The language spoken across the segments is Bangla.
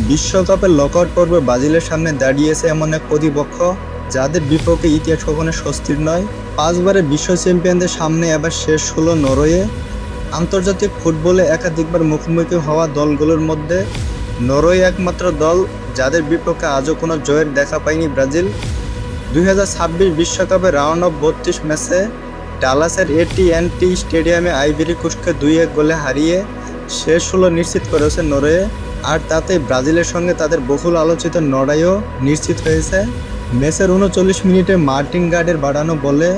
বিশ্বকাপের নকআউট পর্বে ব্রাজিলের সামনে দাঁড়িয়েছে এমন এক প্রতিপক্ষ যাদের বিপক্ষে ইতিহাস কখনো স্বস্তির নয়। 5বারের বিশ্ব চ্যাম্পিয়নদের সামনে এবার শেষ হলো নরওয়ে। আন্তর্জাতিক ফুটবলে একাধিকবার মুখোমুখি হওয়া দলগুলোর মধ্যে নরওয়ে একমাত্র দল যাদের বিপক্ষে আজও কোনো জয়ের দেখা পায়নি ব্রাজিল। 2026 বিশ্বকাপের রাউন্ড অফ 32 ম্যাচে ডালাসের AT&T স্টেডিয়ামে আইভরি কোস্টকে 2-1 গোলে হারিয়ে শেষ হলো নিশ্চিত করেছে নরওয়ে। আর তাতেই ব্রাজিলের সঙ্গে তাদের বহুল আলোচিত লড়াইও নিশ্চিত হয়েছে। ম্যাচের 39 মিনিটে মার্টিন গার্ডের বাড়ানো বলে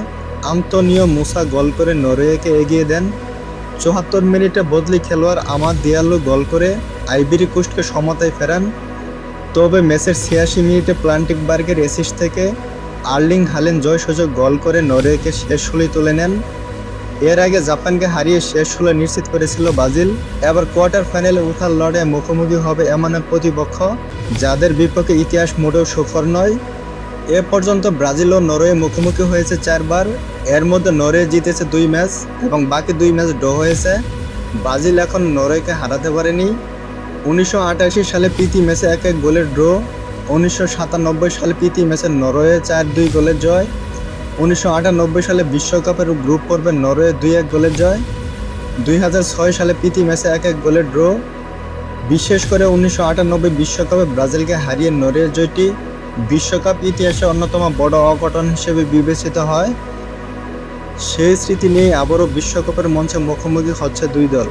আন্তোনিও মুসা গোল করে নরওয়েকে এগিয়ে দেন। 74 মিনিটে বদলি খেলোয়াড় আমাদ দিয়ালো গোল করে আইভরি কোস্টকে সমতায় ফেরান। তবে ম্যাচের 86 মিনিটে প্লান্টিকবার্গের অ্যাসিস্ট থেকে আর্লিং হালেন জয়সূচক গোল করে নরওয়েকে শেষ ষোলোয় তুলে নেন। এর আগে জাপানকে হারিয়ে শেষ ষোলো নিশ্চিত করেছিল ব্রাজিল। এবার কোয়ার্টার ফাইনালে ওঠার লড়াইয়ে মুখোমুখি হবে এমন এক প্রতিপক্ষ যাদের বিপক্ষে ইতিহাস মোটেও সুখর নয়। এ পর্যন্ত ব্রাজিল ও নরওয়ে মুখোমুখি হয়েছে 4বার। এর মধ্যে নরওয়ে জিতেছে 2 ম্যাচ এবং বাকি 2 ম্যাচ ড্র হয়েছে। ব্রাজিল এখন নরওয়েকে হারাতে পারেনি। 1988 সালে প্রীতি ম্যাচে 1-1 গোলের ড্র। 1997 সালে প্রীতি ম্যাচে নরওয়ে 4-2 গোলের জয়। 1998 সালে বিশ্বকাপের গ্রুপ পর্বে নরওয়ে 2-1 গোলের জয়। 2006 সালে প্রীতি ম্যাচে 1-1 গোলের ড্র। বিশেষ করে 1998 বিশ্বকাপে ব্রাজিলকে হারিয়ে নরওয়ের জয়টি বিশ্বকাপ ইতিহাসে অন্যতম বড় অঘটন হিসেবে বিবেচিত হয়। সেই স্মৃতি নিয়ে আবারও বিশ্বকাপের মঞ্চে মুখোমুখি হচ্ছে দুই দল।